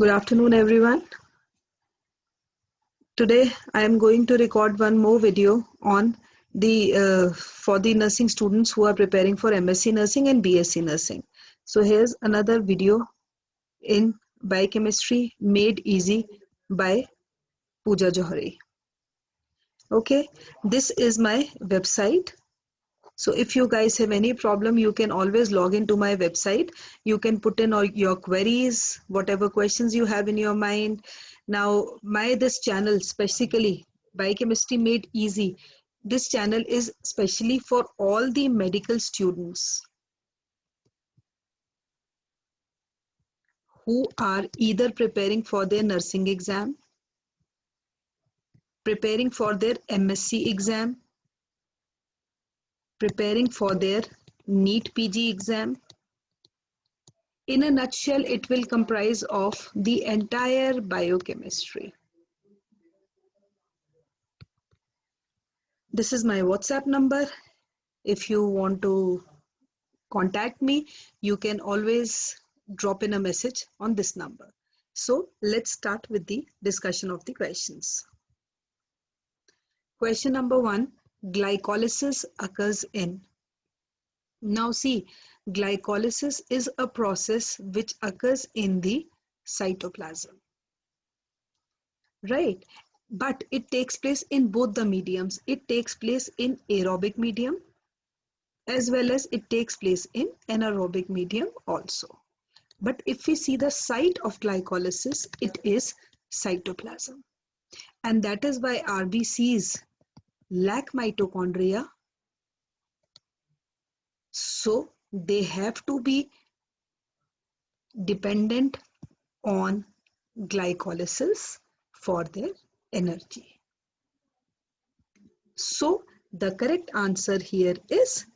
Good afternoon, everyone. Today, I am going to record one more video on for the nursing students who are preparing for MSc Nursing and BSc Nursing. So here's another video in Biochemistry Made Easy by Pooja Johari. Okay, this is my website. So if you guys have any problem, you can always log into my website. You can put in all your queries, whatever questions you have in your mind. Now, this channel specifically, Biochemistry Made Easy, this channel is specially for all the medical students who are either preparing for their nursing exam, preparing for their MSc exam, preparing for their NEET PG exam. In a nutshell, it will comprise of the entire biochemistry. This is my WhatsApp number. If you want to contact me, you can always drop in a message on this number. So let's start with the discussion of the questions. Question number 1, glycolysis occurs in. Now see, glycolysis is a process which occurs in the cytoplasm. Right, but it takes place in both the mediums. It takes place in aerobic medium as well as it takes place in anaerobic medium also. But if we see the site of glycolysis, it is cytoplasm, and that is why RBCs lack mitochondria, so they have to be dependent on glycolysis for their energy. So the correct answer here is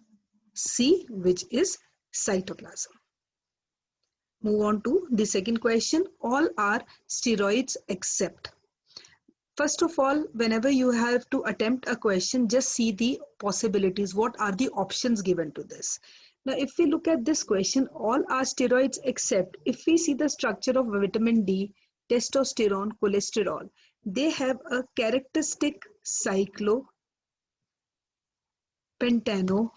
C, which is cytoplasm. Move on to the second question. All are steroids except. First of all, whenever you have to attempt a question, just see the possibilities. What are the options given to this? Now, if we look at this question, all are steroids except, if we see the structure of vitamin D, testosterone, cholesterol, they have a characteristic cyclopentano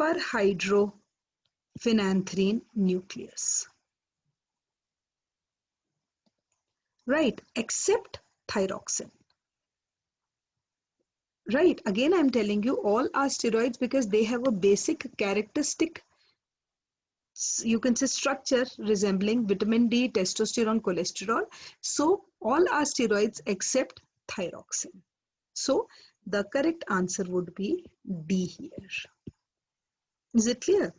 perhydrophenanthrene nucleus. Right, except thyroxine. Right, again I'm telling you all are steroids because they have a basic characteristic, you can say, structure resembling vitamin D, testosterone, cholesterol. So all are steroids except thyroxine. So the correct answer would be D here. Is it clear?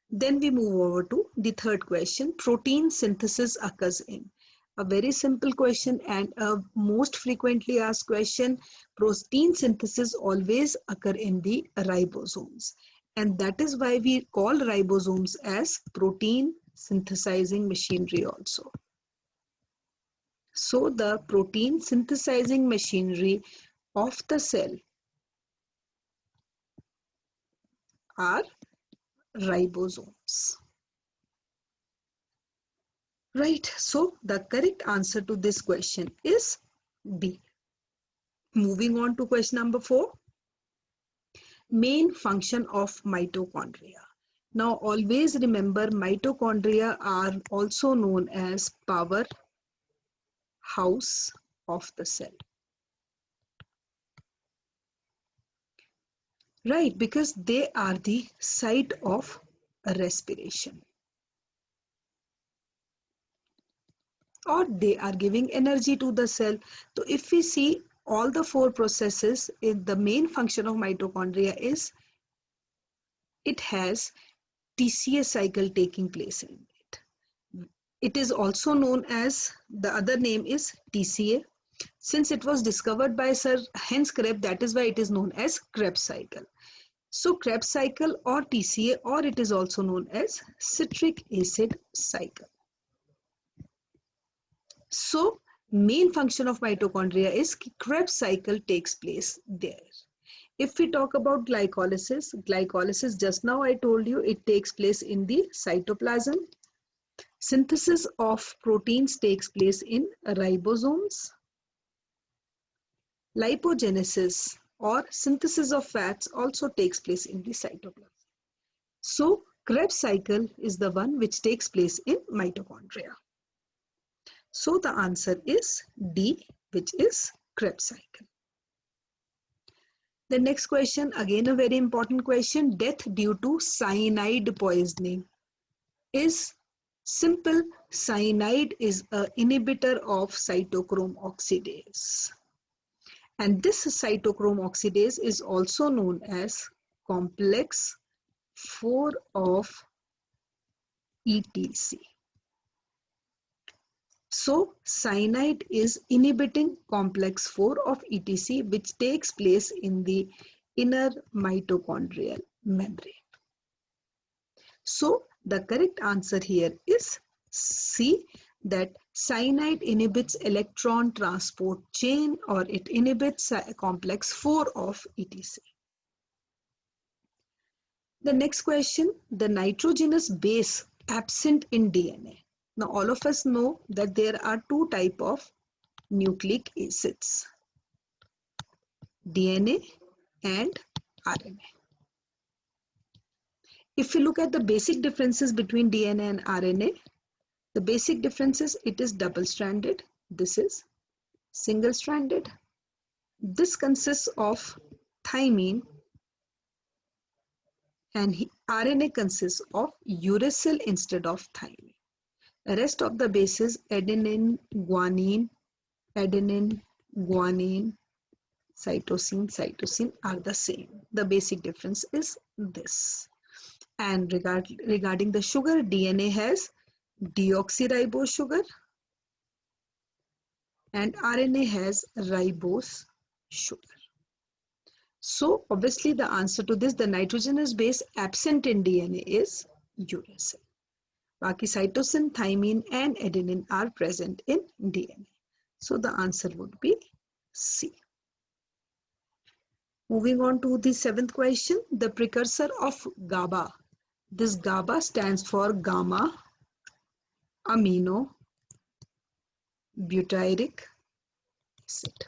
Then we move over to the third question. Protein synthesis occurs in. A very simple question and a most frequently asked question. Protein synthesis always occur in the ribosomes, and that is why we call ribosomes as protein synthesizing machinery also. So the protein synthesizing machinery of the cell are ribosomes. Right, so the correct answer to this question is B. Moving on to question number 4. Main function of mitochondria. Now always remember, mitochondria are also known as power house of the cell. Right, because they are the site of respiration, or they are giving energy to the cell. So if we see all the 4 processes, the main function of mitochondria is it has TCA cycle taking place in it. It is also known as, the other name is TCA. Since it was discovered by Sir Hans Krebs, that is why it is known as Krebs cycle. So Krebs cycle or TCA, or it is also known as citric acid cycle. So main function of mitochondria is Krebs cycle takes place there. If we talk about glycolysis, just now I told you it takes place in the cytoplasm. Synthesis of proteins takes place in ribosomes. Lipogenesis or synthesis of fats also takes place in the cytoplasm. So Krebs cycle is the one which takes place in mitochondria. So the answer is D, which is Krebs cycle. The next question, again a very important question, death due to cyanide poisoning. Is simple. Cyanide is an inhibitor of cytochrome oxidase. And this cytochrome oxidase is also known as complex 4 of ETC. So cyanide is inhibiting complex 4 of ETC, which takes place in the inner mitochondrial membrane. So the correct answer here is C, that cyanide inhibits electron transport chain, or it inhibits complex 4 of ETC. The next question, the nitrogenous base absent in DNA. Now all of us know that there are two types of nucleic acids, DNA and RNA. If you look at the basic differences between DNA and RNA, the basic differences, it is double-stranded, this is single-stranded. This consists of thymine and RNA consists of uracil instead of thymine. The rest of the bases, adenine, guanine, cytosine are the same. The basic difference is this. And regarding the sugar, DNA has deoxyribose sugar and RNA has ribose sugar. So obviously the answer to this, the nitrogenous base absent in DNA is uracil. Baki cytosine, thymine and adenine are present in DNA. So the answer would be C. Moving on to the seventh question, the precursor of GABA. This GABA stands for gamma amino butyric acid.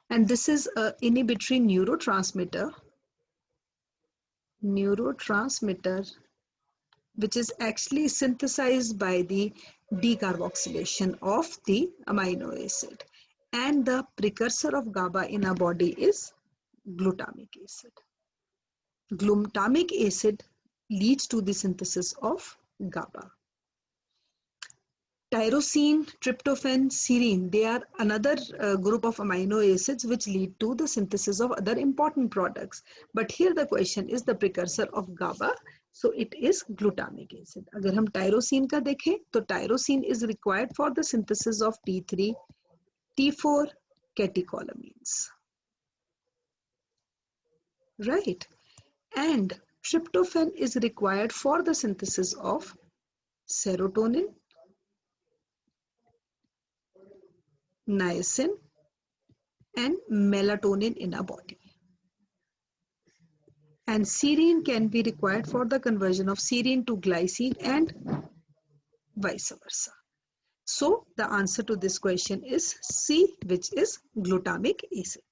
And this is an inhibitory neurotransmitter which is actually synthesized by the decarboxylation of the amino acid. And the precursor of GABA in our body is glutamic acid. Glutamic acid leads to the synthesis of GABA. Tyrosine, tryptophan, serine, they are another group of amino acids which lead to the synthesis of other important products. But here the question is the precursor of GABA. So it is glutamic acid. अगर हम tyrosine का देखें, तो tyrosine is required for the synthesis of T3, T4 catecholamines. Right? And tryptophan is required for the synthesis of serotonin, niacin and melatonin in our body. And serine can be required for the conversion of serine to glycine and vice versa. So the answer to this question is C, which is glutamic acid.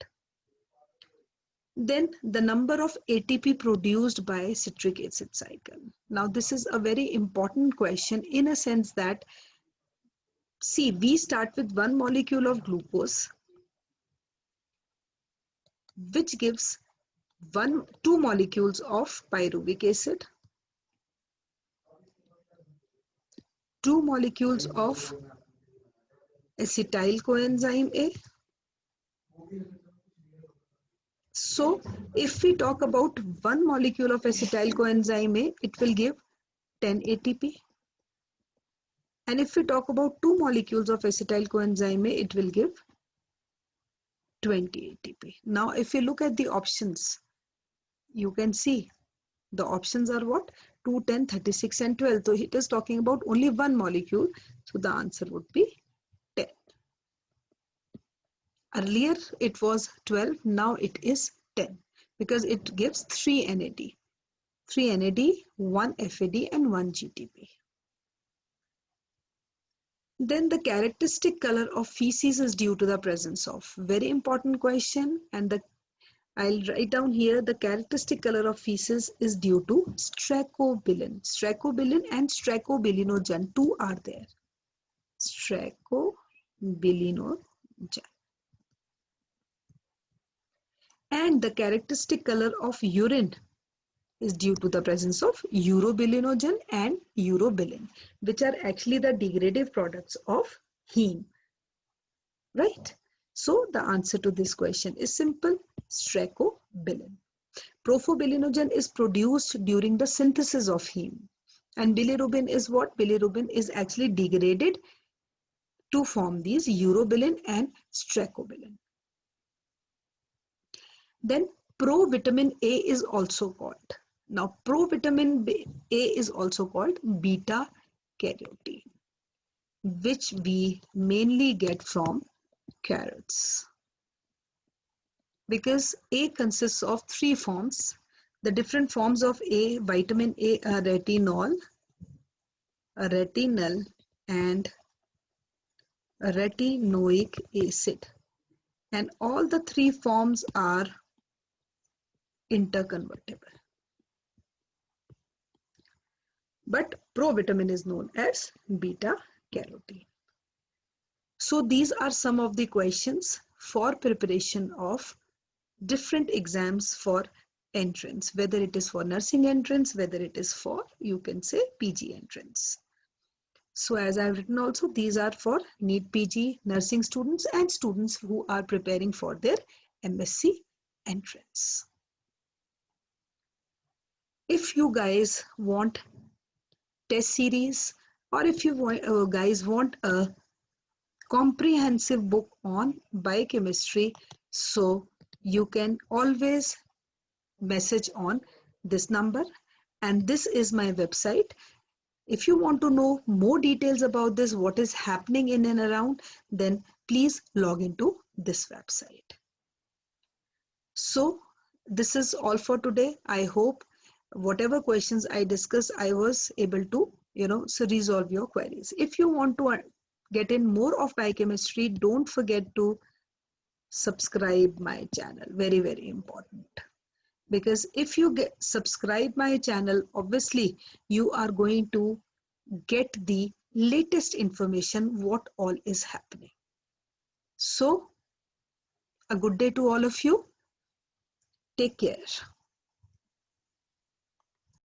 Then the number of ATP produced by citric acid cycle. Now this is a very important question in a sense that, see, we start with one molecule of glucose which gives two molecules of pyruvic acid, 2 molecules of acetyl coenzyme A. So if we talk about one molecule of acetyl coenzyme A, it will give 10 ATP. And if we talk about 2 molecules of acetyl coenzyme A, it will give 20 ATP. Now if you look at the options, you can see the options are what? 2, 10, 36 and 12. So it is talking about only one molecule. So the answer would be 10. Earlier it was 12, now it is 10 because it gives 3 NAD. 3 NAD, 1 FAD and 1 GTP. Then the characteristic color of feces is due to the presence of, very important question, and I'll write down here, the characteristic color of feces is due to stracobilin. Stracobilin and stracobilinogen, two are there. Stracobilinogen. And the characteristic color of urine is due to the presence of urobilinogen and urobilin, which are actually the degradative products of heme. Right? So the answer to this question is simple, stracobilin. Profobilinogen is produced during the synthesis of heme. And bilirubin is what? Bilirubin is actually degraded to form these urobilin and stracobilin. Then provitamin A is also called. Now provitamin A is also called beta carotene, which we mainly get from carrots. Because A consists of three forms. The different forms of A, vitamin A are retinol, retinal and retinoic acid. And all the three forms are interconvertible. But provitamin is known as beta carotene. So these are some of the questions for preparation of different exams for entrance, whether it is for nursing entrance, whether it is for, you can say, PG entrance. So as I've written also, these are for NEET PG nursing students and students who are preparing for their MSc entrance. If you guys want test series, or if you guys want a comprehensive book on biochemistry, so you can always message on this number, and this is my website. If you want to know more details about this, what is happening in and around, then please log into this website. So this is all for today. I hope whatever questions I discussed, I was able to, so resolve your queries. If you want to get in more of biochemistry, don't forget to subscribe my channel. Very, very important. Because if you subscribe my channel, obviously you are going to get the latest information, what all is happening. So a good day to all of you. Take care.